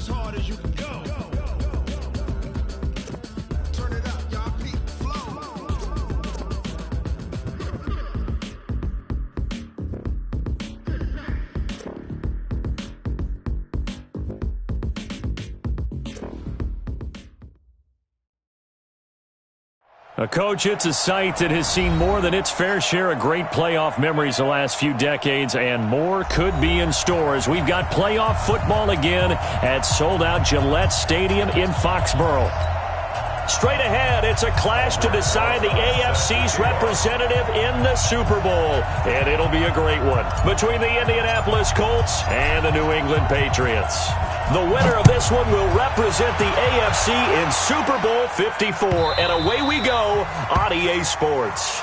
as hard as you can go. Turn it up, y'all. Peak flow. Coach, it's a site that has seen more than its fair share of great playoff memories the last few decades, and more could be in store as we've got playoff football again at sold-out Gillette Stadium in Foxborough. Straight ahead, it's a clash to decide the AFC's representative in the Super Bowl, and it'll be a great one between the Indianapolis Colts and the New England Patriots. The winner of this one will represent the AFC in Super Bowl 54, and away we go on EA Sports.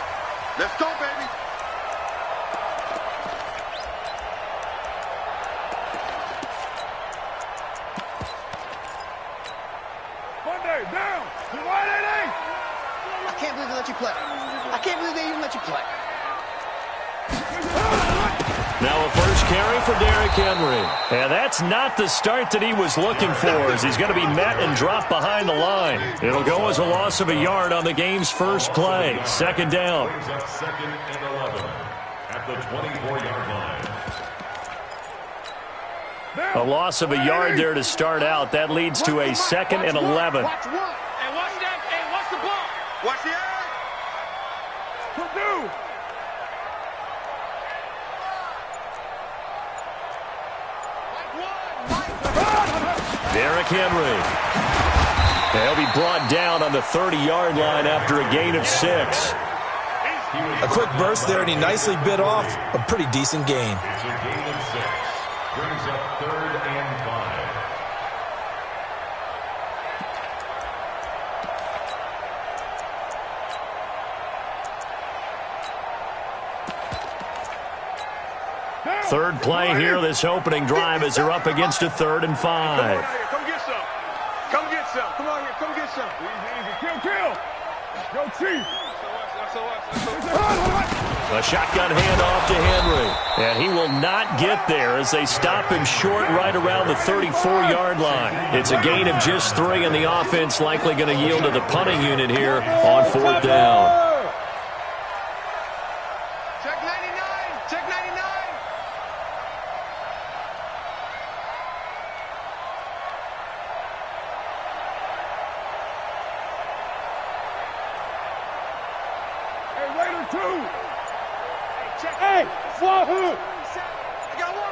Let's go, baby. Monday, down. Why they? I can't believe they let you play. I can't believe they even let you play. Now a first carry for Derrick Henry. And that's not the start that he was looking for, as he's going to be met and dropped behind the line. It'll go as a loss of a yard on the game's first play. Second down. Second and 11 at the 24-yard line. A loss of a yard there to start out. That leads to a second and 11. Watch one. Hey, watch that. Hey, watch the ball. Watch the eye. Purdue. Derrick Henry. He'll be brought down on the 30-yard line after a gain of 6. A quick burst there, and he nicely bit off a pretty decent gain. It's a gain of 6. Brings up 3rd and 5. Third play here, this opening drive, as they're up against a 3rd and 5. Come get some. Come get some. Come on here. Come get some. Easy. Kill. Go, Chief. A shotgun handoff to Henry. And he will not get there as they stop him short right around the 34-yard line. It's a gain of just 3, and the offense likely going to yield to the punting unit here on 4th down. Check 99. Check 99. Hey, Raider 2. Hey, Wahoo. I got one.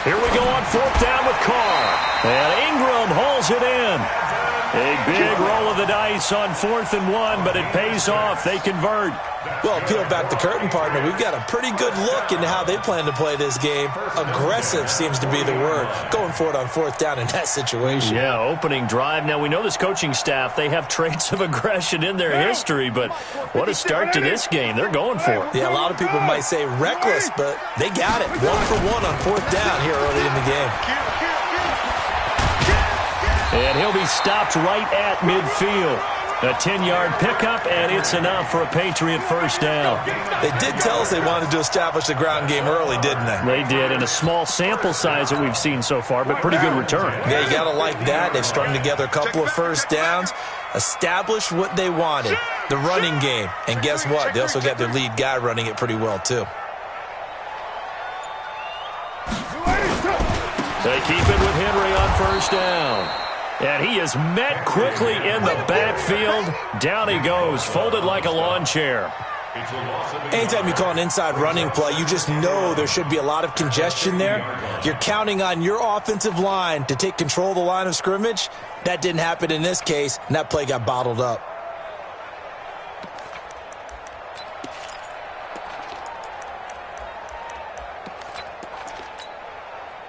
Here we go on 4th down with Carr. And Ingram hauls it in. A big roll of the dice on 4th and 1, but it pays off. They convert. Well, peel back the curtain, partner. We've got a pretty good look into how they plan to play this game. Aggressive seems to be the word. Going for it on 4th down in that situation. Yeah, opening drive. Now, we know this coaching staff, they have traits of aggression in their history, but what a start to this game. They're going for it. Yeah, a lot of people might say reckless, but they got it. 1 for 1 on 4th down here early in the game. And he'll be stopped right at midfield. A 10-yard pickup, and it's enough for a Patriot first down. They did tell us they wanted to establish the ground game early, didn't they? They did, in a small sample size that we've seen so far, but pretty good return. Yeah, you got to like that. They've strung together a couple of first downs, established what they wanted, the running game. And guess what? They also got their lead guy running it pretty well, too. They keep it with Henry on first down. And he is met quickly in the backfield. Down he goes, folded like a lawn chair. Anytime you call an inside running play, you just know there should be a lot of congestion there. You're counting on your offensive line to take control of the line of scrimmage. That didn't happen in this case, and that play got bottled up.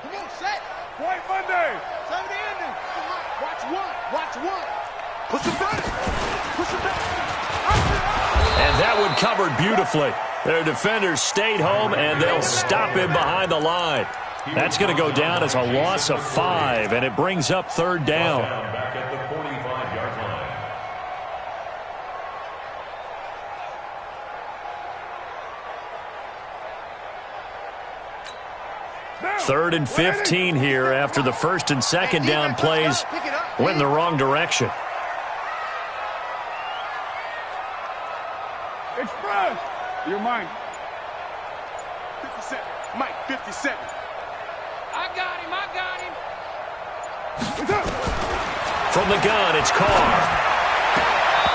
Come on, set. White Monday. Time to end it. Watch one. Push it back. And that one covered beautifully. Their defenders stayed home, and they'll stop him behind the line. That's going to go down as a loss of 5, and it brings up 3rd down. Back at the 45-yard line. 3rd and 15 here after the first and second down plays went in the wrong direction. Express. You're mine. 57. Mike, 57. I got him. From the gun, it's Carr.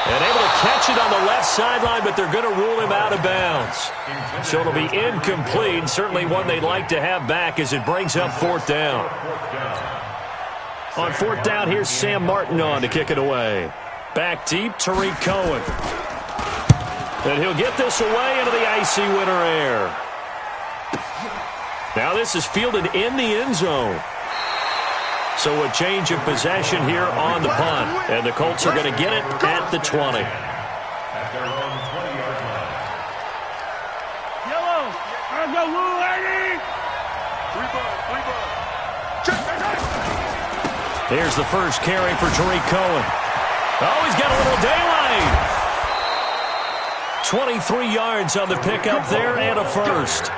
And able to catch it on the left sideline, but they're going to rule him out of bounds. So it'll be incomplete, certainly one they'd like to have back as it brings up 4th down. On 4th down, here's Sam Martin on to kick it away. Back deep, Tariq Cohen. And he'll get this away into the icy winter air. Now this is fielded in the end zone. So a change of possession here on the punt. And the Colts are going to get it at the 20. At their own 20-yard line. Yellow. Let's go, Lou Lady. 3 ball. Check. Here's the first carry for Tariq Cohen. Oh, he's got a little daylight. 23 yards on the pickup there and a first.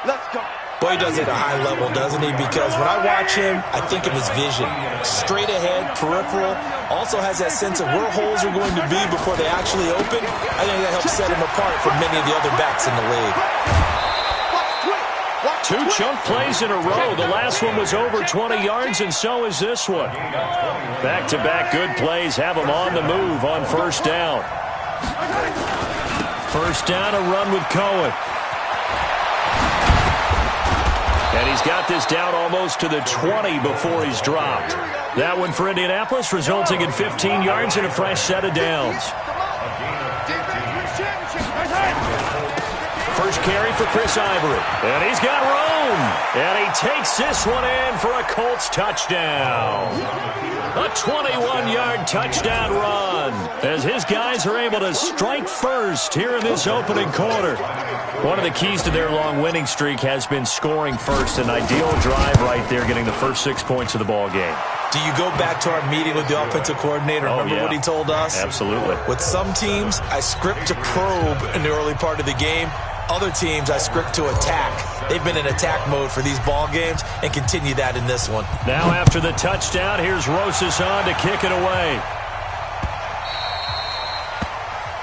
Let's go. Boy, he does it at a high level, doesn't he? Because when I watch him, I think of his vision. Straight ahead, peripheral. Also has that sense of where holes are going to be before they actually open. I think that helps set him apart from many of the other backs in the league. 2 chunk plays in a row. The last one was over 20 yards, and so is this one. Back-to-back good plays have him on the move on 1st down. 1st down, a run with Cohen. And he's got this down almost to the 20 before he's dropped. That one for Indianapolis, resulting in 15 yards and a fresh set of downs. First carry for Chris Ivory. And he's got room. And he takes this one in for a Colts touchdown. A 21-yard touchdown run as his guys are able to strike first here in this opening quarter. One of the keys to their long winning streak has been scoring first. An ideal drive right there, getting the first 6 points of the ball game. Do you go back to our meeting with the offensive coordinator? Remember what he told us? Absolutely. With some teams, I script to probe in the early part of the game. Other teams, I script to attack. They've been in attack mode for these ball games and continue that in this one. Now after the touchdown, here's Rosas on to kick it away.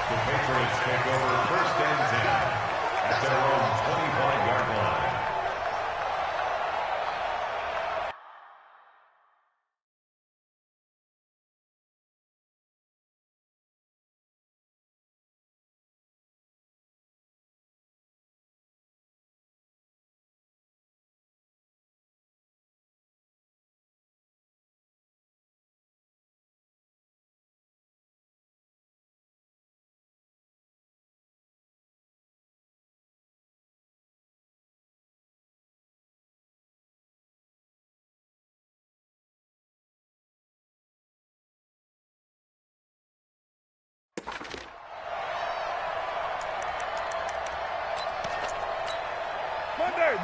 The Patriots take over 1st and 10 at their own 25-yard line.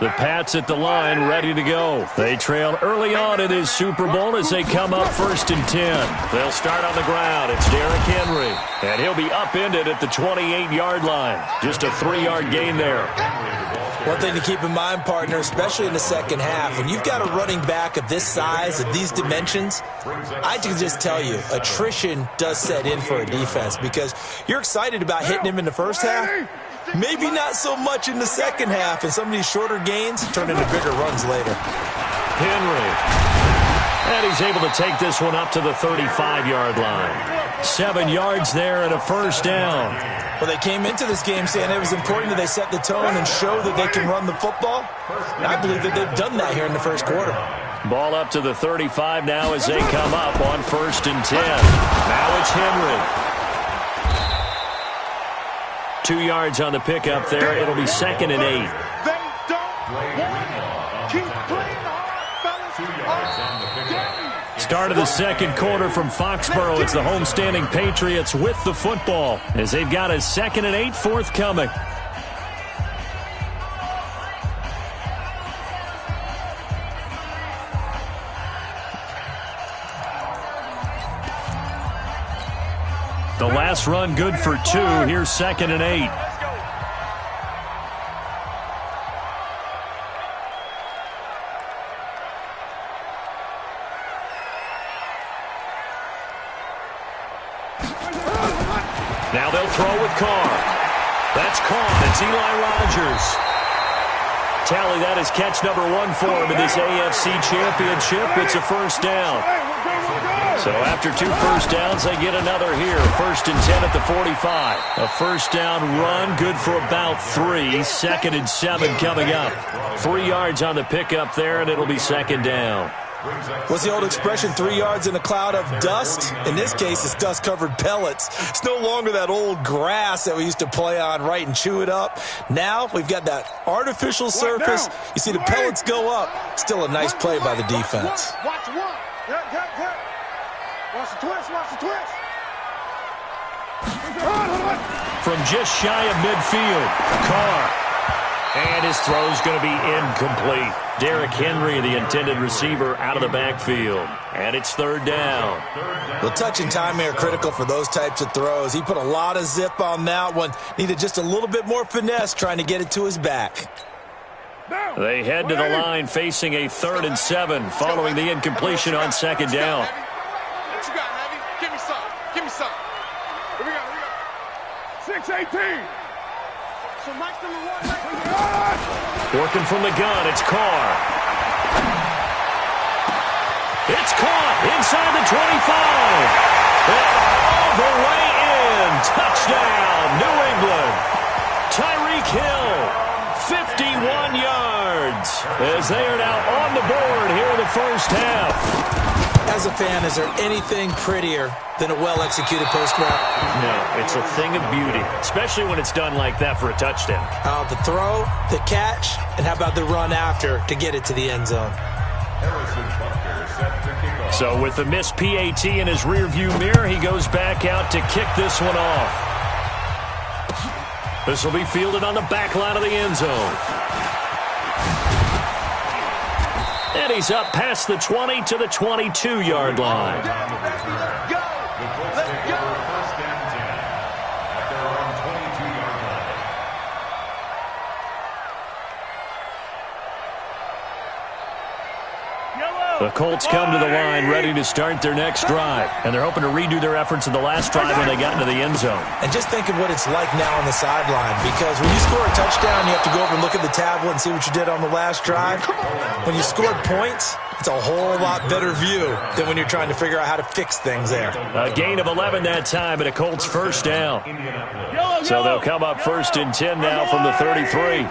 The Pats at the line, ready to go. They trail early on in this Super Bowl as they come up 1st and 10. They'll start on the ground. It's Derrick Henry. And he'll be upended at the 28-yard line. Just a 3-yard gain there. One thing to keep in mind, partner, especially in the second half, when you've got a running back of this size, of these dimensions, I can just tell you, attrition does set in for a defense because you're excited about hitting him in the first half. Maybe not so much in the second half, and some of these shorter gains turn into bigger runs later. Henry. And he's able to take this one up to the 35-yard line. 7 yards there and a first down. Well, they came into this game saying it was important that they set the tone and show that they can run the football. And I believe that they've done that here in the first quarter. Ball up to the 35 now as they come up on 1st and 10. Now it's Henry. 2 yards on the pickup there. It'll be 2nd and 8. They don't want keep playing hard, fellas. 2 yards on the pickup. Start of the second quarter from Foxborough. It's the homestanding Patriots with the football as they've got a 2nd and 8 forthcoming. The last run good for 2. Here's 2nd and 8. throw with Carr. That's caught. It's Eli Rogers. Tally, that is catch number 1 for him in this AFC Championship. It's a first down. So after 2 first downs, they get another here. 1st and 10 at the 45. A first down run, good for about 3. 2nd and 7 coming up. 3 yards on the pickup there, and it'll be 2nd down. What's the old expression, 3 yards in a cloud of dust? In this case, it's dust-covered pellets. It's no longer that old grass that we used to play on, right, and chew it up. Now we've got that artificial surface. You see the pellets go up. Still a nice play by the defense. Watch one. Watch the twist. Watch the twist. From just shy of midfield, Carr. And his throw's going to be incomplete. Derrick Henry, the intended receiver, out of the backfield. And it's 3rd down. Well, touch and timing are critical for those types of throws. He put a lot of zip on that one. Needed just a little bit more finesse trying to get it to his back. They head to the line facing a 3rd and 7 following the incompletion on 2nd down. What you got, Heavy? Give me some. Give me some. Here we go. 6-18. So Mike number 1. Working from the gun, it's Carr. It's caught inside the 25. And all the way in. Touchdown, New England. Tyreek Hill, 51 yards. As they are now on the board here in the first half. As a fan, is there anything prettier than a well-executed post route? No, it's a thing of beauty, especially when it's done like that for a touchdown. The throw, the catch, and how about the run after to get it to the end zone? So with the missed PAT in his rearview mirror, he goes back out to kick this one off. This will be fielded on the back line of the end zone. And he's up past the 20 to the 22-yard line. Go. Let's go. First down 10 at their own 22-yard line. The Colts come to the line ready to start their next drive. And they're hoping to redo their efforts in the last drive when they got into the end zone. And just think of what it's like now on the sideline, because when you score a touchdown, you have to go over and look at the tablet and see what you did on the last drive. When you scored points, it's a whole lot better view than when you're trying to figure out how to fix things there. A gain of 11 that time, and a Colts first down. So they'll come up 1st and 10 now from the 33.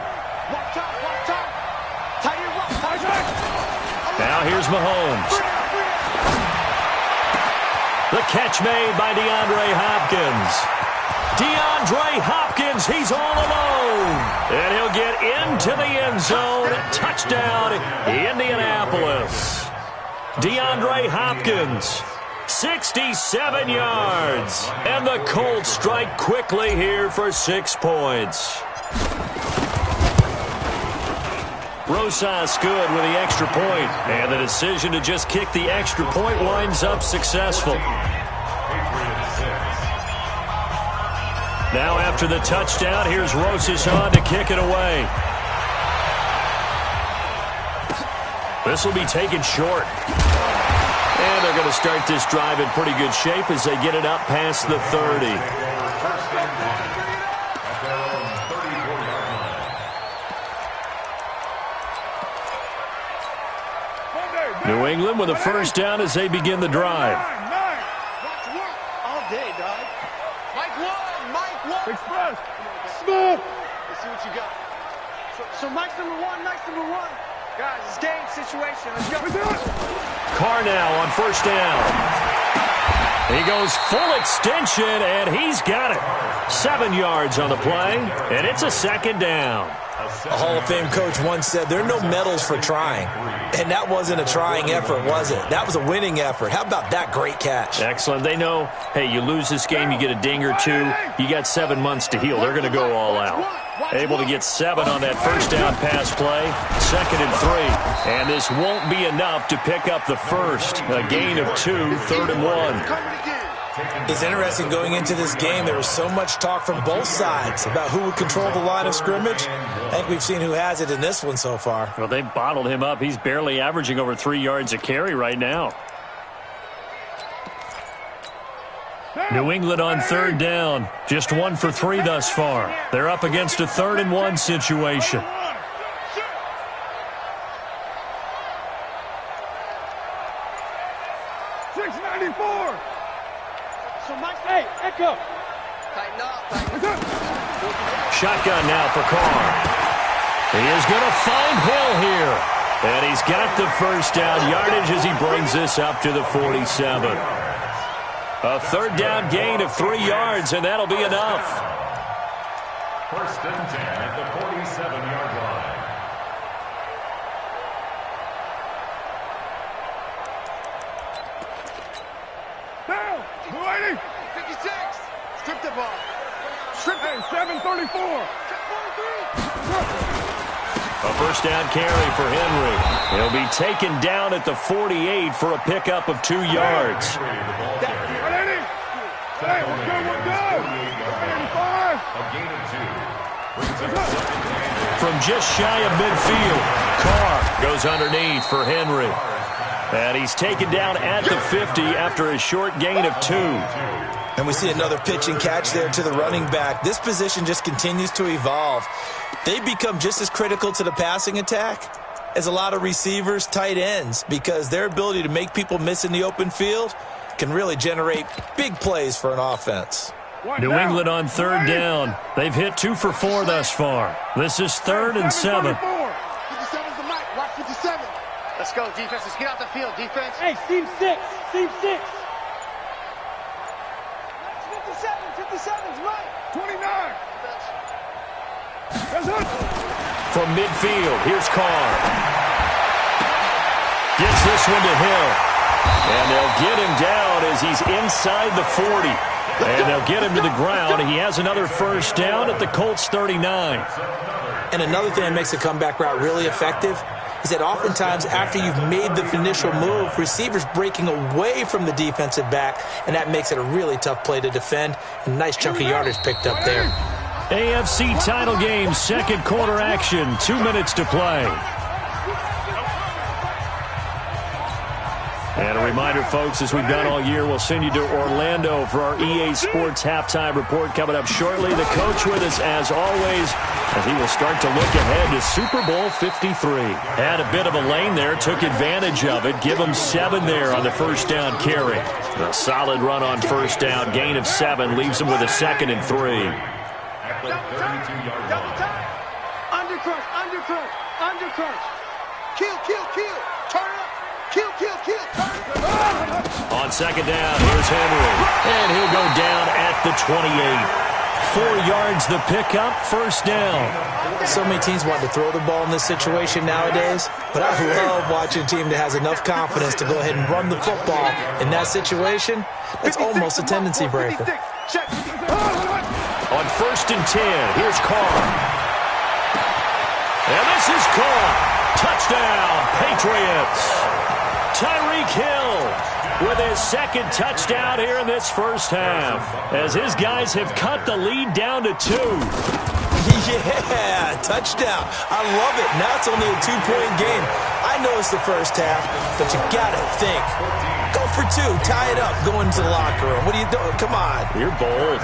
Now here's Mahomes. The catch made by DeAndre Hopkins. DeAndre Hopkins, he's all alone. And he'll get into the end zone. Touchdown, Indianapolis. DeAndre Hopkins, 67 yards. And the Colts strike quickly here for 6 points. Rosas good with the extra point, and the decision to just kick the extra point winds up successful. Now after the touchdown, here's Rosas on to kick it away. This will be taken short. And they're going to start this drive in pretty good shape as they get it up past the 30. New England with a first down as they begin the drive. All day, dog. Mike 1. Express. Smooth. Let's see what you got. So Mike's number 1. Guys, it's game situation. Let's go. Carr now on first down. He goes full extension, and he's got it. 7 yards on the play, and it's a 2nd down. A Hall of Fame coach once said, there are no medals for trying. And that wasn't a trying effort, was it? That was a winning effort. How about that great catch? Excellent. They know, hey, you lose this game, you get a ding or 2. You got 7 months to heal. They're going to go all out. Able to get 7 on that first down pass play. 2nd and 3. And this won't be enough to pick up the first. A gain of 2, 3rd and 1. It's interesting going into this game. There was so much talk from both sides about who would control the line of scrimmage. I think we've seen who has it in this one so far. Well, they've bottled him up. He's barely averaging over 3 yards a carry right now. New England on third down. Just 1 for 3 thus far. They're up against a 3rd and 1 situation. 694. So Mike, hey, echo. Tighten up. Shotgun now for Carr. He is going to find Hill here. And he's got the first down yardage as he brings this up to the 47. A 3rd down gain of 3 yards, and that'll be enough. 1st and 10 at the 47-yard line. Down. 280. 56. Strip the ball. Hey, 734. A first down carry for Henry. He'll be taken down at the 48 for a pickup of 2 yards. 180. Hey, we're good. 185. A gain of 2. From just shy of midfield, Carr goes underneath for Henry. And he's taken down at the 50 after a short gain of 2. And we see another pitch and catch there to the running back. This position just continues to evolve. They become just as critical to the passing attack as a lot of receivers, tight ends, because their ability to make people miss in the open field can really generate big plays for an offense. New England on 3rd down. They've hit 2 for 4 thus far. This is 3rd and 7. 57's the mic. Watch 57. Let's go, defense. Let's get out the field, defense. Hey, seam 6. Seam 6. 57's right. 29. From midfield, here's Carr. Gets this one to Hill. And they'll get him down as he's inside the 40. And they'll get him to the ground. He has another first down at the Colts 39. And another thing that makes a comeback route really effective is that oftentimes after you've made the initial move, receivers breaking away from the defensive back, and that makes it a really tough play to defend. A nice chunk of yardage picked up there. AFC title game, 2nd quarter action, 2 minutes to play. And a reminder, folks, as we've done all year, we'll send you to Orlando for our EA Sports halftime report coming up shortly. The coach with us, as always, as he will start to look ahead to Super Bowl 53. Had a bit of a lane there, took advantage of it. Give him 7 there on the first down carry. A solid run on first down, gain of 7, leaves him with a 2nd and 3. At the 32-yard line. Undercrunch. Kill. Turn up. Kill. On 2nd down, here's Henry. And he'll go down at the 28. 4 yards the pickup, first down. So many teams want to throw the ball in this situation nowadays, but I love watching a team that has enough confidence to go ahead and run the football in that situation. That's almost a tendency breaker. On 1st and 10, here's Carr. And this is Carr. Touchdown, Patriots. Tyreek Hill with his 2nd touchdown here in this first half, as his guys have cut the lead down to 2. Yeah, touchdown. I love it. Now it's only a 2-point game. I know it's the first half, but you got to think. Go for 2. Tie it up. Go into the locker room. What are you doing? Come on. You're bold.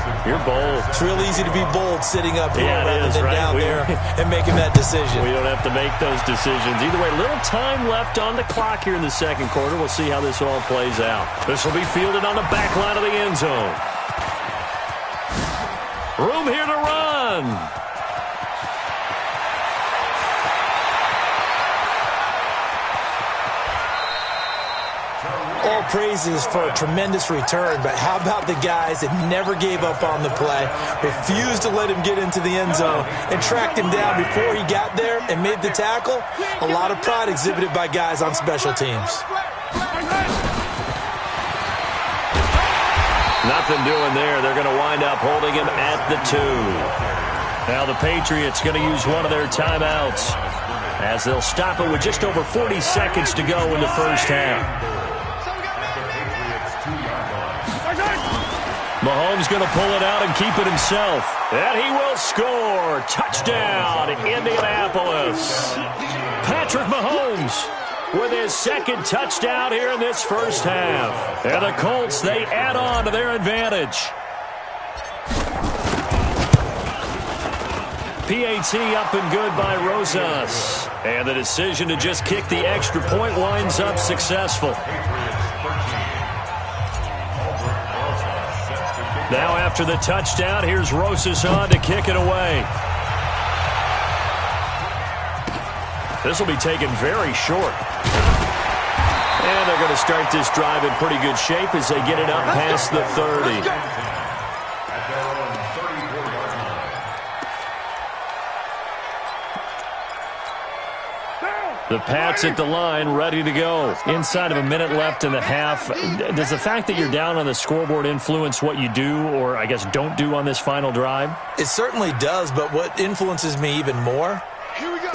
It's real easy to be bold sitting up here rather than right? down there and making that decision. We don't have to make those decisions. Either way, little time left on the clock here in the 2nd quarter. We'll see how this all plays out. This will be fielded on the back line of the end zone. Room here to run. All praises for a tremendous return, but how about the guys that never gave up on the play, refused to let him get into the end zone, and tracked him down before he got there and made the tackle? A lot of pride exhibited by guys on special teams. Nothing doing there. They're going to wind up holding him at the 2. Now the Patriots going to use one of their timeouts as they'll stop it with just over 40 seconds to go in the first half. Mahomes going to pull it out and keep it himself. And he will score. Touchdown, Indianapolis. Patrick Mahomes with his second touchdown here in this first half. And the Colts, they add on to their advantage. PAT up and good by Rosas. And the decision to just kick the extra point winds up successful. Now after the touchdown, here's Rosas on to kick it away. This will be taken very short. And they're going to start this drive in pretty good shape as they get it up past the 30. The Pats at the line, ready to go. Inside of a minute left in the half. Does the fact that you're down on the scoreboard influence what you do, or I guess don't do on this final drive? It certainly does, but what influences me even more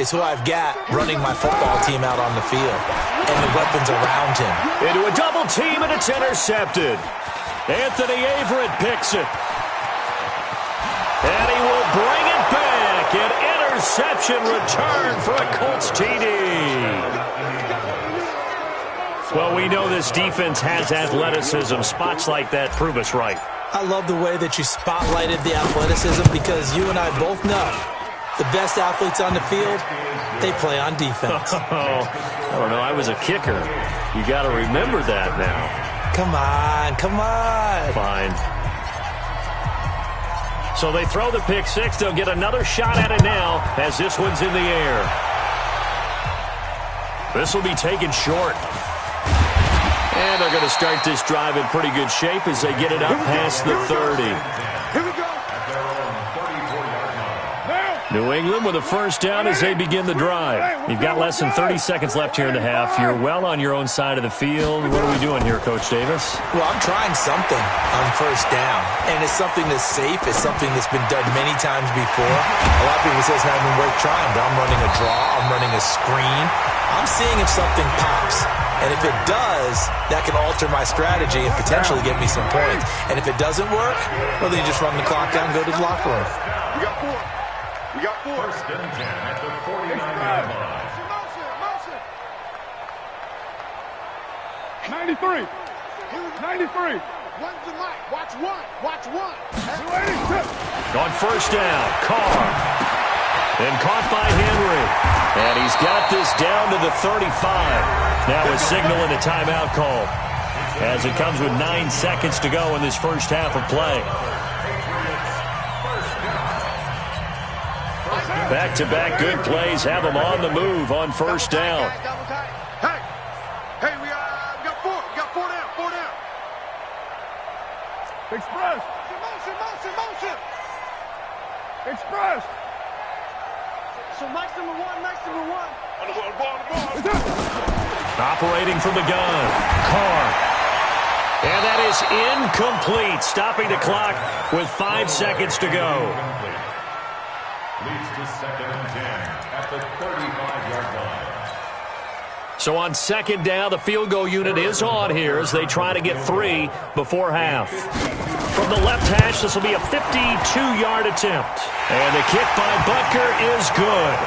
is who I've got running my football team out on the field and the weapons around him. Into a double team, and it's intercepted. Anthony Averett picks it. And he will bring it back. An interception return for a Colts TD. Well, we know this defense has athleticism. Spots like that prove us right. I love the way that you spotlighted the athleticism because you and I both know the best athletes on the field, they play on defense. I don't know. I was a kicker. You got to remember that now. Come on, come on. Fine. So they throw the pick six. They'll get another shot at it now as this one's in the air. This will be taken short. And they're going to start this drive in pretty good shape as they get it up past the 30. Here we go. New England with a first down as they begin the drive. You've got less than 30 seconds left here in the half. You're well on your own side of the field. What are we doing here, Coach Davis? Well, I'm trying something on first down, and it's something that's safe. It's something that's been done many times before. A lot of people say it's not even worth trying, but I'm running a draw. I'm running a screen. I'm seeing if something pops. And if it does, that can alter my strategy and potentially get me some points. And if it doesn't work, well, then you just run the clock down and go to the locker room. We got four. We got four. First and 10 at the 49-yard line. 93. 93. One's the mic. Watch one. Watch one. 282. On first down, Carr. And caught by Henry. And he's got this down to the 35. Now a signal and a timeout call as it comes with 9 seconds to go in this first half of play. Back-to-back good plays have them on the move on first down. Hey, we got four. We got four down. Four down. Express. Motion. Express. So Mike's number one. On the ball. Operating from the gun, Carr. And that is incomplete, stopping the clock with 5 seconds to go. Leads to second and 10 at the 35-yard line. So on second down, the field goal unit is on here as they try to get 3 before half. From the left hash, this will be a 52-yard attempt. And the kick by Butker is good.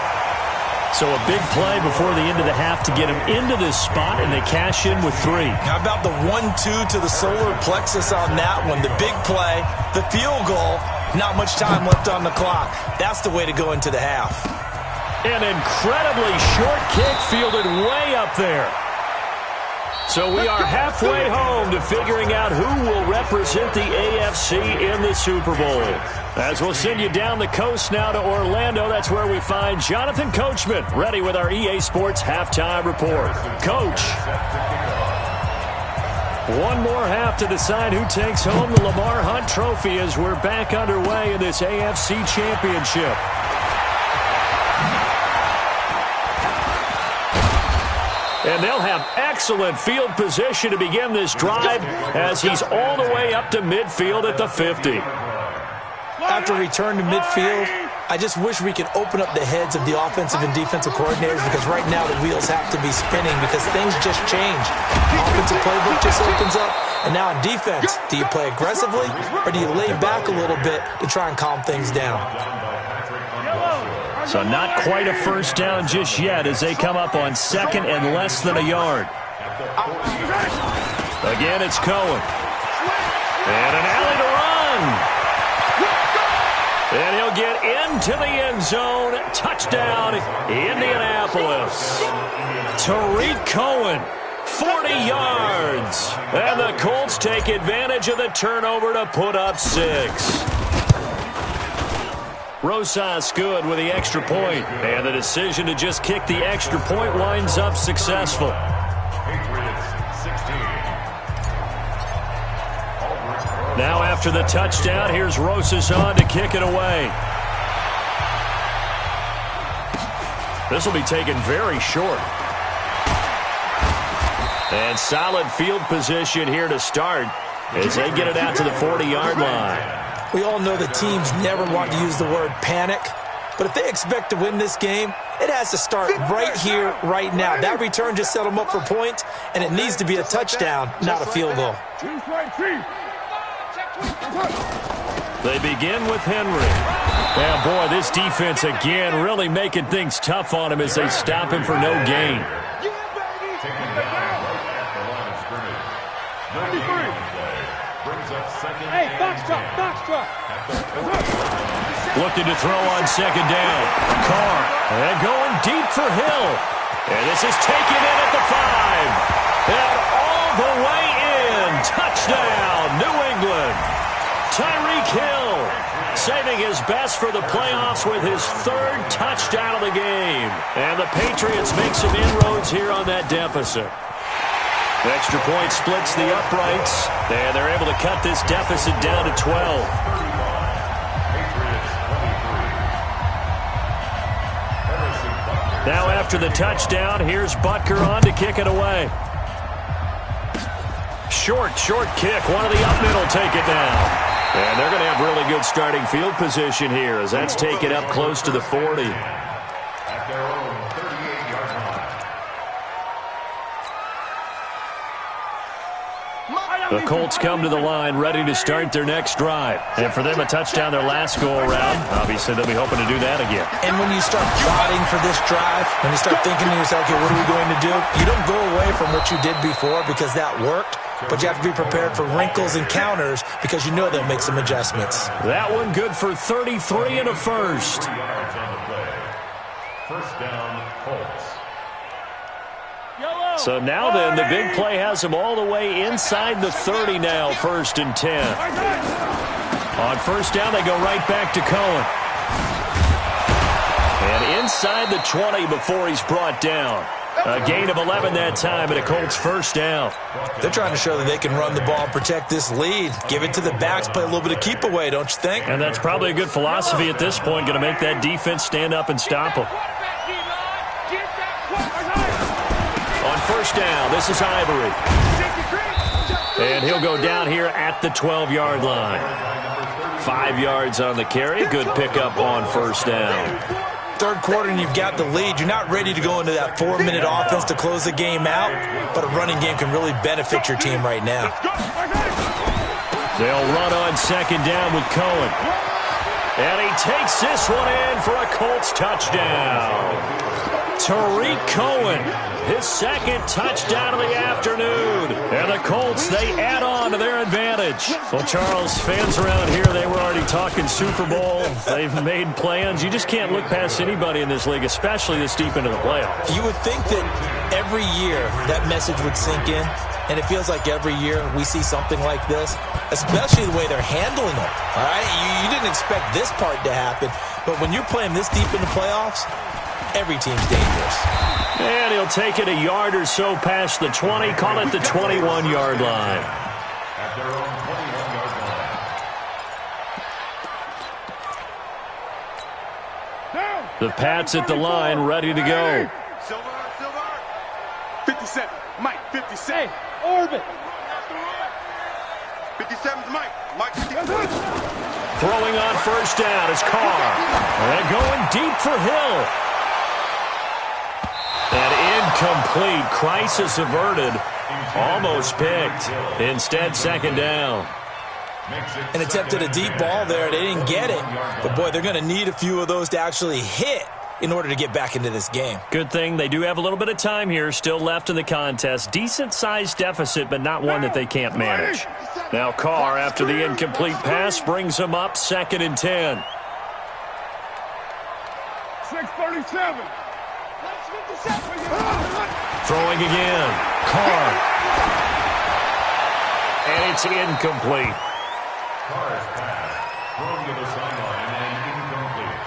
So a big play before the end of the half to get him into this spot, and they cash in with 3. How about the 1-2 to the solar plexus on that one? The big play, the field goal, not much time left on the clock. That's the way to go into the half. An incredibly short kick fielded way up there. So we are halfway home to figuring out who will represent the AFC in the Super Bowl. As we'll send you down the coast now to Orlando, that's where we find Jonathan Coachman, ready with our EA Sports Halftime Report. Coach. One more half to decide who takes home the Lamar Hunt Trophy as we're back underway in this AFC Championship. And they'll have excellent field position to begin this drive as he's all the way up to midfield at the 50. After return to midfield, I just wish we could open up the heads of the offensive and defensive coordinators because right now the wheels have to be spinning because things just change. Offensive playbook just opens up, and now in defense, do you play aggressively or do you lay back a little bit to try and calm things down? So not quite a first down just yet as they come up on second and less than a yard. Again, it's Cohen. And an alley to run. And he'll get into the end zone. Touchdown, Indianapolis. Tariq Cohen, 40 yards. And the Colts take advantage of the turnover to put up 6. Rosas good with the extra point. And the decision to just kick the extra point winds up successful. Now after the touchdown, here's Rosas on to kick it away. This will be taken very short. And solid field position here to start as they get it out to the 40-yard line. We all know the teams never want to use the word panic, but if they expect to win this game, it has to start right here, right now. That return just set them up for points, and it needs to be a touchdown, not a field goal. They begin with Henry. And boy, this defense again really making things tough on him as they stop him for no gain. Hey, Foxtrot. Looking to throw on second down. Carr. And going deep for Hill. And this is taken in at the 5. And all the way in. Touchdown, New England. Tyreek Hill saving his best for the playoffs with his 3rd touchdown of the game. And the Patriots make some inroads here on that deficit. Extra point splits the uprights, and they're able to cut this deficit down to 12. Now after the touchdown, here's Butker on to kick it away. Short kick. One of the up middle take it down. And they're going to have really good starting field position here as that's taken up close to the 40. At their own 38-yard line. The Colts come to the line ready to start their next drive. And for them, a touchdown their last go-around. Obviously, they'll be hoping to do that again. And when you start plotting for this drive, when you start thinking to yourself, okay, what are we going to do? You don't go away from what you did before because that worked. But you have to be prepared for wrinkles and counters because you know they'll make some adjustments. That one good for 33 and a first. First down, Colts. So now then, the big play has them all the way inside the 30 now, 1st and 10. On first down, they go right back to Cohen. And inside the 20 before he's brought down. A gain of 11 that time and a Colts first down. They're trying to show that they can run the ball and protect this lead. Give it to the backs, play a little bit of keep away, don't you think? And that's probably a good philosophy at this point, going to make that defense stand up and stop them. On first down, this is Ivory. And he'll go down here at the 12-yard line. 5 yards on the carry. Good pickup on first down. Third quarter and you've got the lead. You're not ready to go into that 4-minute offense to close the game out, but a running game can really benefit your team right now. They'll run on second down with Cohen. And he takes this one in for a Colts touchdown. Tariq Cohen, his 2nd touchdown of the afternoon. And the Colts, they add on to their advantage. Well, Charles, fans around here, they were already talking Super Bowl. They've made plans. You just can't look past anybody in this league, especially this deep into the playoffs. You would think that every year that message would sink in, and it feels like every year we see something like this, especially the way they're handling it. All right, you didn't expect this part to happen, but when you're playing this deep in the playoffs, every team's dangerous. And he'll take it a yard or so past the 20, call it the 21-yard line. At their own 21-yard line. The Pats at the line, ready to go. Silver. 57. Mike, 57. Hey, Orbit. 57's Mike. Mike, 57. Throwing on first down is Carr. And going deep for Hill. And incomplete. Crisis averted. Almost picked. Instead, second down. And attempted a deep ball there. They didn't get it. But, boy, they're going to need a few of those to actually hit in order to get back into this game. Good thing they do have a little bit of time here still left in the contest. Decent-sized deficit, but not one that they can't manage. Now Carr, after the incomplete pass, brings them up 2nd and 10. 6:37. Throwing again. Carr. And it's incomplete. Carr's pass thrown to the sideline and incomplete.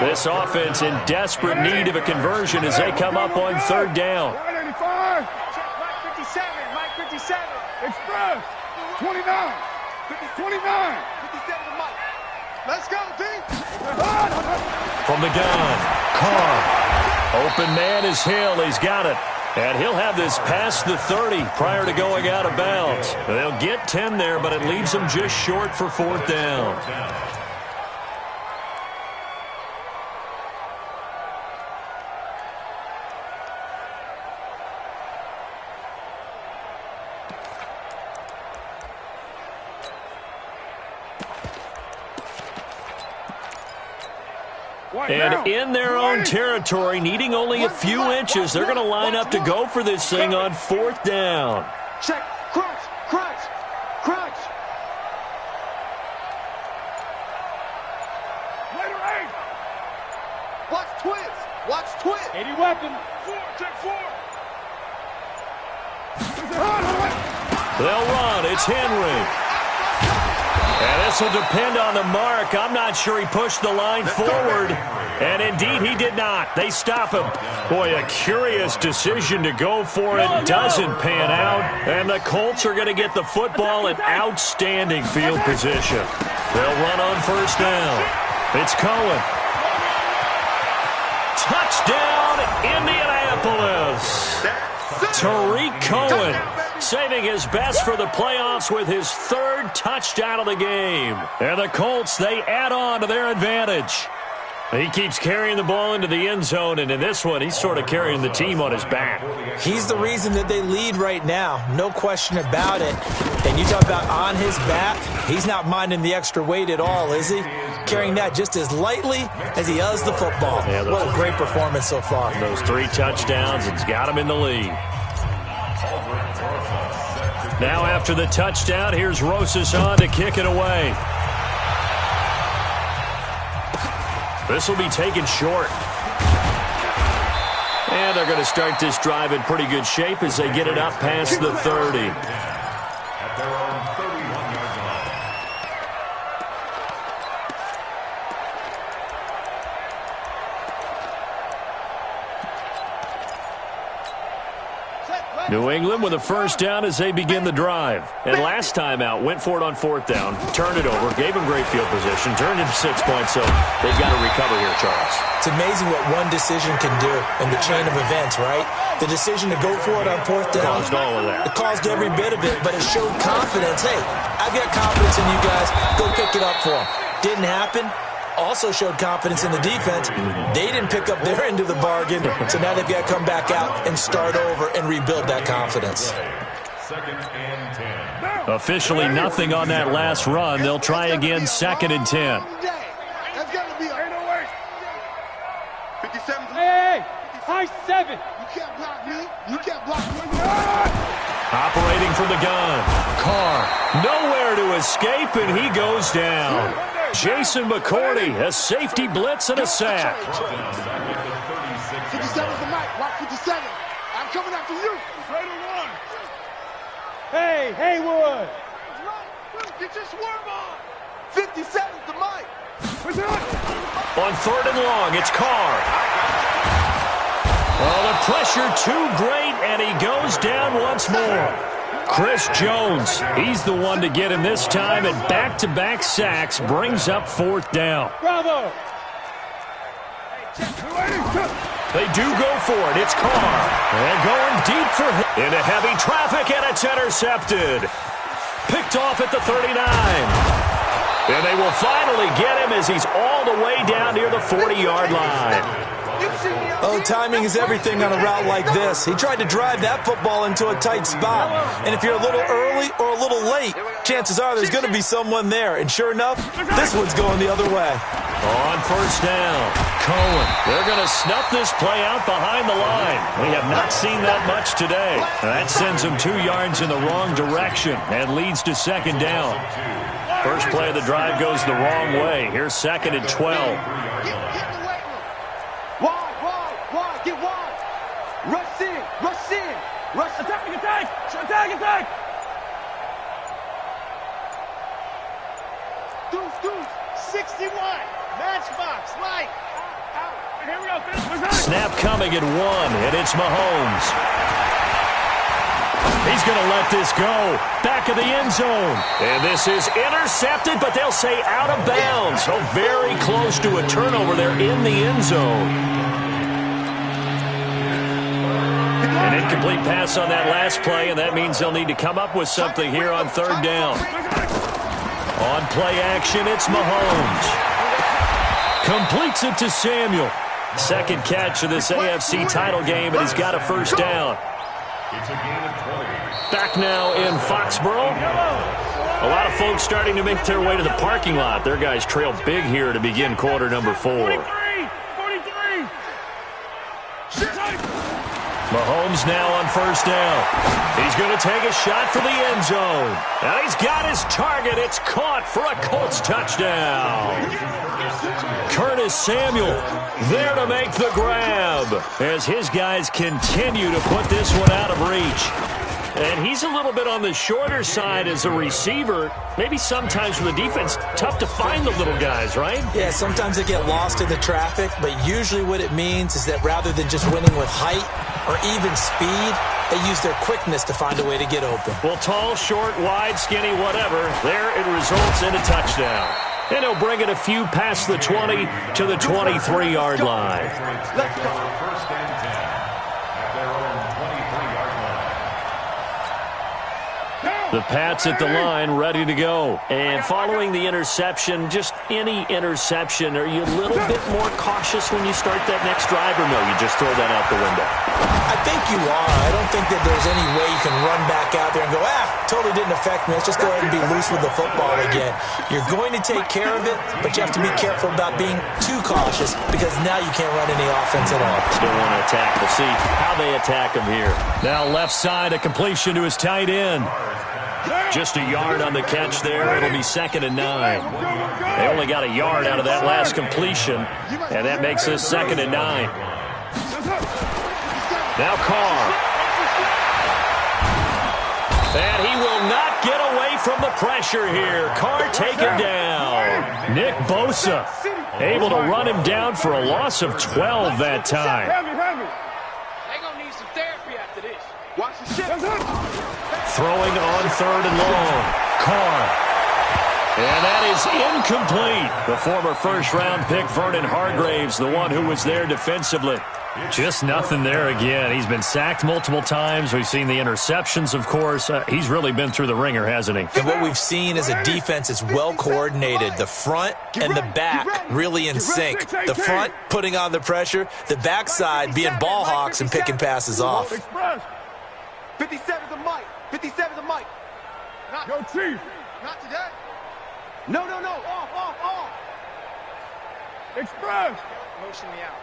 This offense in desperate need of a conversion as they come up on 3rd down. 185. Mike 57. Mike 57. Express. 29. 29. 57 to Mike. Let's go, D. From the gun, Carr. Open man is Hill. He's got it. And he'll have this past the 30 prior to going out of bounds. They'll get 10 there, but it leaves them just short for 4th down. And in their own territory, needing only a few inches, they're going to line up to go for this thing on 4th down. Check. Crunch. Crunch. Crunch. Later 8. Watch twins. Watch twins. 80 weapon. 4. Check 4. They'll run. It's Henry. And this will depend on the mark. I'm not sure he pushed the line forward. And indeed, he did not. They stop him. Boy, a curious decision to go for it. Doesn't pan out. And the Colts are going to get the football in outstanding field position. They'll run on 1st down. It's Cohen. Touchdown, Indianapolis. Tariq Cohen saving his best for the playoffs with his 3rd touchdown of the game. And the Colts, they add on to their advantage. He keeps carrying the ball into the end zone, and in this one, he's sort of carrying the team on his back. He's the reason that they lead right now, no question about it. And you talk about on his back, he's not minding the extra weight at all, is he? Carrying that just as lightly as he does the football. Yeah, what a great performance so far. Those 3 touchdowns, it's got him in the lead. Now after the touchdown, here's Rosas on to kick it away. This will be taken short. And they're going to start this drive in pretty good shape as they get it up past the 30. At their own 31-yard line. New England with a 1st down as they begin the drive. And last time out, went for it on 4th down, turned it over, gave him great field position, turned it 6 points, so they've got to recover here, Charles. It's amazing what one decision can do in the chain of events, right? The decision to go for it on 4th down. Caused all of that. It caused every bit of it, but it showed confidence. Hey, I've got confidence in you guys. Go pick it up for them. Didn't happen. Also showed confidence in the defense. They didn't pick up their end of the bargain, so now they've got to come back out and start over and rebuild that confidence. 2nd and 10. Officially nothing on that last run. They'll try again 2nd and 10. That's got to be 808. 57 to Hey, high 7. You can't block me. You can't block me. Operating from the gun. Carr nowhere to escape, and he goes down. Jason McCourty, a safety blitz and a sack. 57's the mic. Watch 57. I'm coming after you. Right on 1. Hey, Haywood. Get your swerve on. 57's the mic. On 3rd and long, it's Carr. Oh, the pressure too great, and he goes down once more. Chris Jones, he's the one to get him this time, and back-to-back sacks brings up 4th down. Bravo. They do go for it. It's Carr. And going deep for him. Into heavy traffic, and it's intercepted. Picked off at the 39. And they will finally get him as he's all the way down near the 40-yard line. Oh, timing is everything on a route like this. He tried to drive that football into a tight spot. And if you're a little early or a little late, chances are there's going to be someone there. And sure enough, this one's going the other way. On first down, Cohen. They're going to snuff this play out behind the line. We have not seen that much today. That sends them 2 yards in the wrong direction and leads to second down. First play of the drive goes the wrong way. Here's second and 12. Get in the weight room. Wide, get wide. Rush in. Attack. Deuce, 61. Matchbox, light. Here we go. Snap coming at 1, and it's Mahomes. He's going to let this go. Back of the end zone. And this is intercepted, but they'll say out of bounds. So very close to a turnover there in the end zone. An incomplete pass on that last play, and that means they'll need to come up with something here on third down. On play action, it's Mahomes. Completes it to Samuel. Second catch of this AFC title game, and he's got a first down. It's a gain of 20. Back now in Foxborough. A lot of folks starting to make their way to the parking lot. Their guys trail big here to begin quarter number 4. 43. Mahomes now on first down. He's going to take a shot for the end zone. And he's got his target. It's caught for a Colts touchdown. Curtis Samuel there to make the grab as his guys continue to put this one out of reach. And he's a little bit on the shorter side as a receiver. Maybe sometimes for the defense, tough to find the little guys, right? Yeah, sometimes they get lost in the traffic, but usually what it means is that rather than just winning with height or even speed, they use their quickness to find a way to get open. Well, tall, short, wide, skinny, whatever, there it results in a touchdown. And he'll bring it a few past the 20 to the 23-yard line. Let's go. First and 10 at their own 23-yard line. The Pats at the line, ready to go. And following the interception, just any interception, are you a little bit more cautious when you start that next drive, or no, you just throw that out the window? I think you are. I don't think that there's any way you can run back out there and go, totally didn't affect me. Let's just go ahead and be loose with the football again. You're going to take care of it, but you have to be careful about being too cautious because now you can't run any offense at all. Still want to attack. We'll see how they attack him here. Now left side, a completion to his tight end. Just a yard on the catch there. It'll be second and 9. They only got a yard out of that last completion, and that makes this second and 9. Now Carr. And he will not get away from the pressure here. Carr taken down. Nick Bosa able to run him down for a loss of 12 that time. Heavy. They're going to need some therapy after this. Watch the shit. Throwing on third and long. Carr. And that is incomplete. The former first-round pick, Vernon Hargraves, the one who was there defensively. Just nothing there again. He's been sacked multiple times. We've seen the interceptions, of course. He's really been through the ringer, hasn't he? And what we've seen is a defense that's well coordinated. The front and the back really in sync. The front putting on the pressure. The backside being ball hawks and picking passes off. 57's a mic. 57's a mic. Yo, Chief. Not today. No. Off. Express. Motion me out.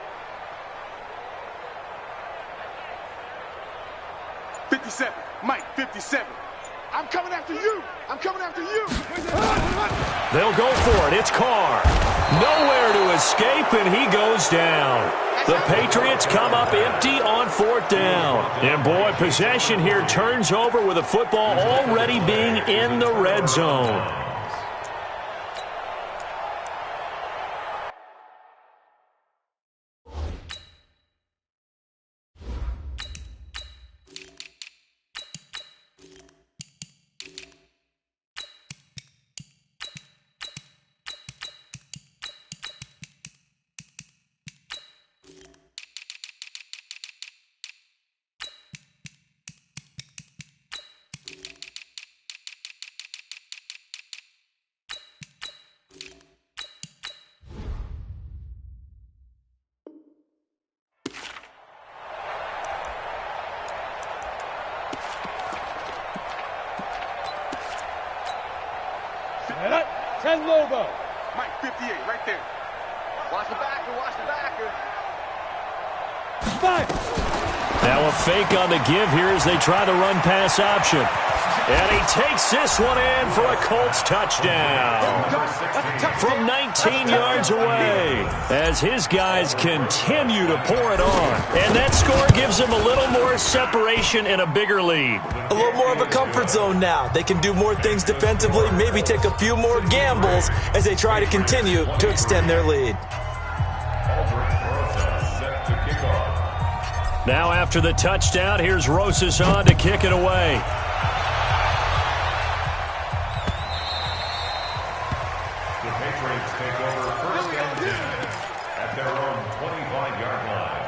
57. Mike, 57. I'm coming after you. They'll go for it. It's Carr. Nowhere to escape, and he goes down. The Patriots come up empty on fourth down. And, boy, possession here turns over with the football already being in the red zone. Ten Lobo. Mike, 58, right there. Watch the backer, watch the backer. Now a fake on the give here as they try the run-pass option. And he takes this one in for a Colts touchdown from 19 yards away as his guys continue to pour it on. And that score gives them a little more separation and a bigger lead. A little more of a comfort zone now. They can do more things defensively, maybe take a few more gambles as they try to continue to extend their lead. Now after the touchdown, here's Rosas on to kick it away. The Patriots take over first and 10 at their own 25-yard line.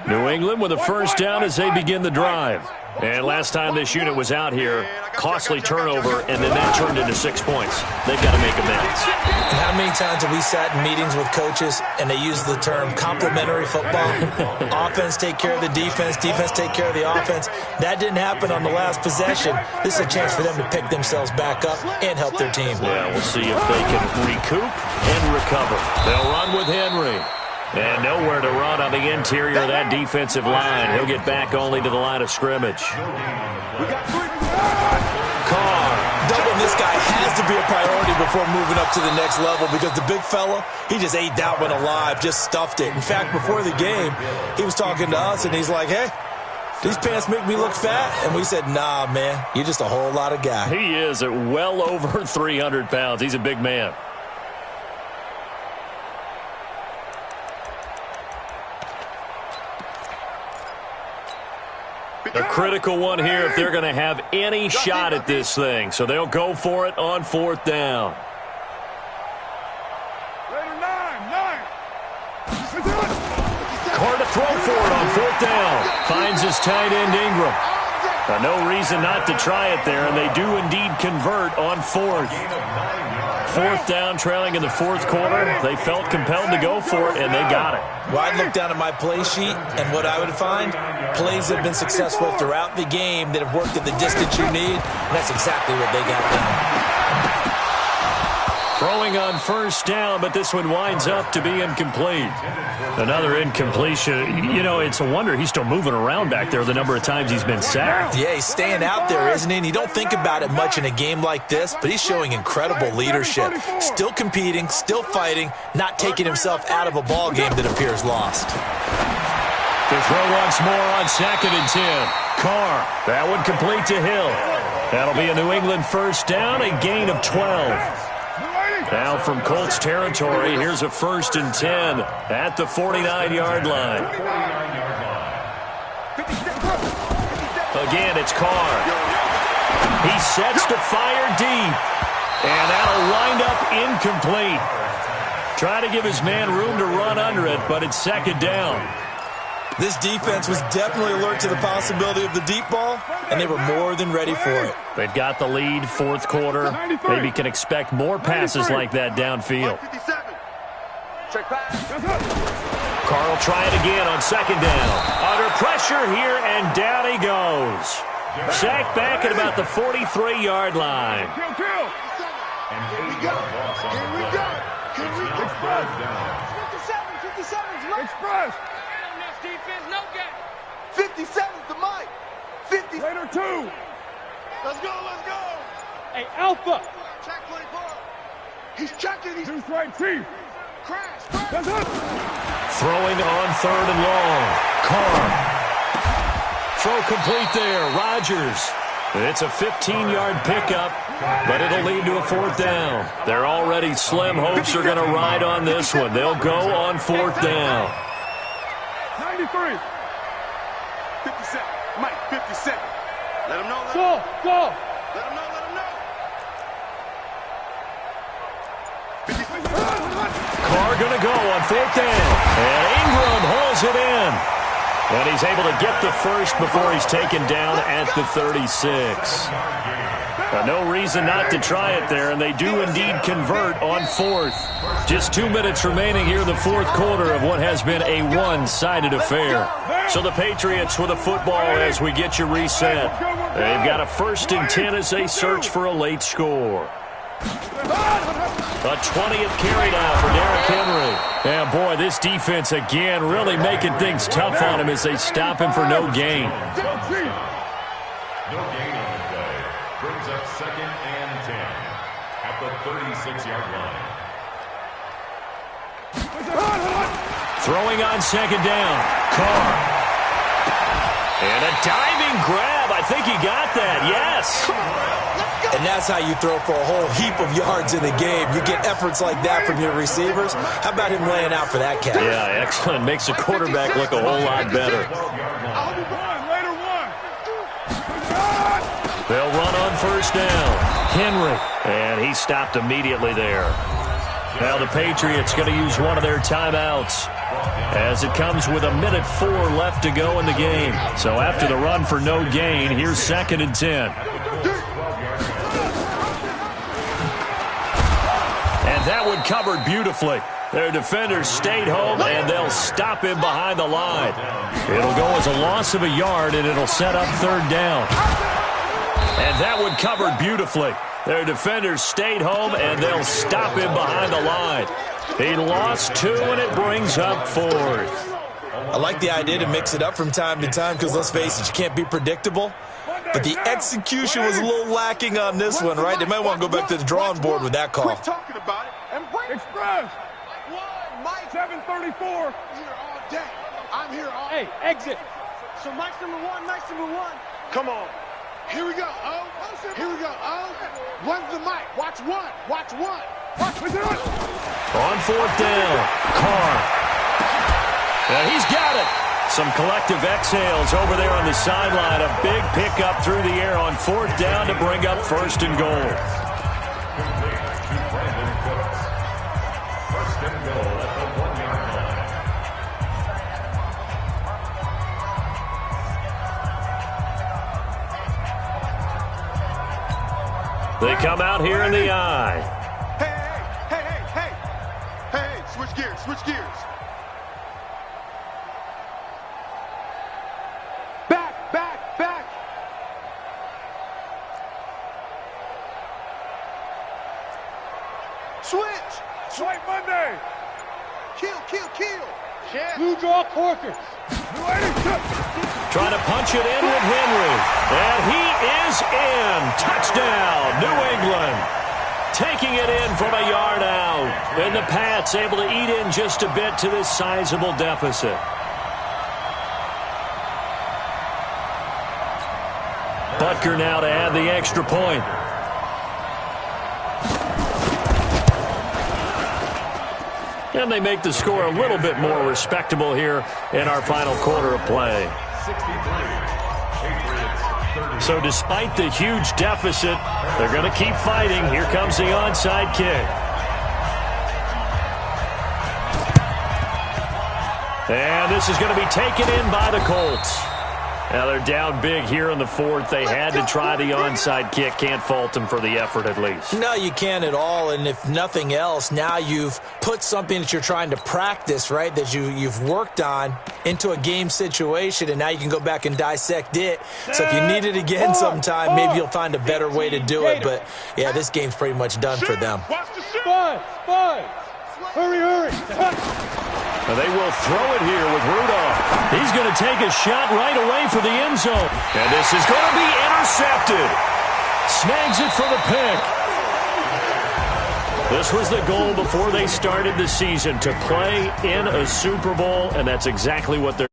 New England with a first down as they begin the drive. And last time this unit was out here, costly turnover, and then that turned into 6 points. They've got to make amends. And how many times have we sat in meetings with coaches and they use the term complementary football? Offense take care of the defense, defense take care of the offense. That didn't happen on the last possession. This is a chance for them to pick themselves back up and help their team. Yeah, we'll see if they can recoup and recover. They'll run with Henry. And nowhere to run on the interior of that defensive line. He'll get back only to the line of scrimmage. Carr. Doubling this guy has to be a priority before moving up to the next level because the big fella, he just ate that one alive, just stuffed it. In fact, before the game, he was talking to us, and he's like, hey, these pants make me look fat. And we said, nah, man, you're just a whole lot of guy. He is at well over 300 pounds. He's a big man. A critical one here if they're going to have any shot at this thing. So they'll go for it on fourth down. Carr to throw for it on fourth down. Finds his tight end Ingram. No reason not to try it there, and they do indeed convert on fourth. Fourth down, trailing in the fourth quarter. They felt compelled to go for it, and they got it. Well, I'd look down at my play sheet, and what I would find, plays that have been successful throughout the game that have worked at the distance you need, and that's exactly what they got done. Throwing on first down, but this one winds up to be incomplete. Another incompletion. You know, it's a wonder he's still moving around back there the number of times he's been sacked. Yeah, he's staying out there, isn't he? And you don't think about it much in a game like this, but he's showing incredible leadership. Still competing, still fighting, not taking himself out of a ball game that appears lost. To throw once more on 2nd and 10. Carr. That one complete to Hill. That'll be a New England first down, a gain of 12. Now from Colts territory, here's a 1st and 10 at the 49-yard line. Again, it's Carr. He sets to fire deep. And that'll wind up incomplete. Trying to give his man room to run under it, but it's 2nd down. This defense was definitely alert to the possibility of the deep ball, and they were more than ready for it. They've got the lead, fourth quarter. Maybe can expect more passes like that downfield. Carr will try it again on 2nd down. Under pressure here, and down he goes. Sacked back at about the 43-yard line. And here we go. Here we go. Here we go. 57's Express. Defense, no game. 57's the mic. 50. Later 2. Let's go, let's go. Hey, Alpha. Check play ball. He's checking. He's 2 strike Chief. Crash. That's it. Throwing on 3rd and long. Carr. Throw complete there. Rodgers. It's a 15-yard pickup, but it'll lead to a 4th down. They're already slim hopes are going to ride on this one. They'll go on 4th down. 93. 57. Mike, 57. Let him know. Go. Let him know. Let him know. Carr going to go on 4th down. And Ingram hauls it in. And he's able to get the first before he's taken down at the 36. No reason not to try it there, and they do indeed convert on fourth. Just 2 minutes remaining here in the fourth quarter of what has been a one-sided affair. So the Patriots with a football as we get you reset. They've got a 1st and 10 as they search for a late score. A 20th carry now for Derrick Henry. And boy, this defense again really making things tough on him as they stop him for no gain. No gain on the play. Brings up 2nd and 10 at the 36-yard line. Throwing on 2nd down. Carr. And a diving grab. I think he got that. Yes. And that's how you throw for a whole heap of yards in the game. You get efforts like that from your receivers. How about him laying out for that catch? Yeah, excellent. Makes the quarterback look a whole lot better. They'll run on 1st down. Henry. And he stopped immediately there. Now the Patriots going to use one of their timeouts as it comes with 1:04 left to go in the game. So after the run for no gain, here's 2nd and 10. And that one covered beautifully. Their defenders stayed home, and they'll stop him behind the line. It'll go as a loss of a yard, and it'll set up 3rd down. And that one covered beautifully. Their defenders stayed home, and they'll stop him behind the line. He lost 2, and it brings up 4th. I like the idea to mix it up from time to time because, let's face it, you can't be predictable. But the execution was a little lacking on this one, right? They might want to go back to the drawing board with that call. Quit talking about it and bring Express. Mike 734. Here all day. I'm here all day. Hey, exit. So Mike's number one. Come on. Here we go. Oh, here we go. Oh, one's the mic. Watch one. Watch one. On 4th down, Carr. And he's got it. Some collective exhales over there on the sideline. A big pickup through the air on 4th down to bring up 1st and goal. First and goal at the 1-yard line. They come out here in the eye. Hey, switch gears. Back. Switch. Swipe Monday. Kill. Blue draw Corkers. Trying to punch it in with Henry. And he is in. Touchdown, New England. Taking it in from a yard out. And the Pats able to eat in just a bit to this sizable deficit. Butker now to add the extra point. And they make the score a little bit more respectable here in our final quarter of play. 63. So despite the huge deficit, they're going to keep fighting. Here comes the onside kick. And this is going to be taken in by the Colts. Now they're down big here in the 4th. They had to try the onside kick. Can't fault them for the effort at least. No, you can't at all. And if nothing else, now you've put something that you're trying to practice, right, that you've worked on into a game situation, and now you can go back and dissect it. So if you need it again sometime, maybe you'll find a better way to do it. But, yeah, this game's pretty much done for them. Five. Hurry. Now they will throw it here with Rudolph. He's going to take a shot right away for the end zone. And this is going to be intercepted. Snags it for the pick. This was the goal before they started the season, to play in a Super Bowl, and that's exactly what they're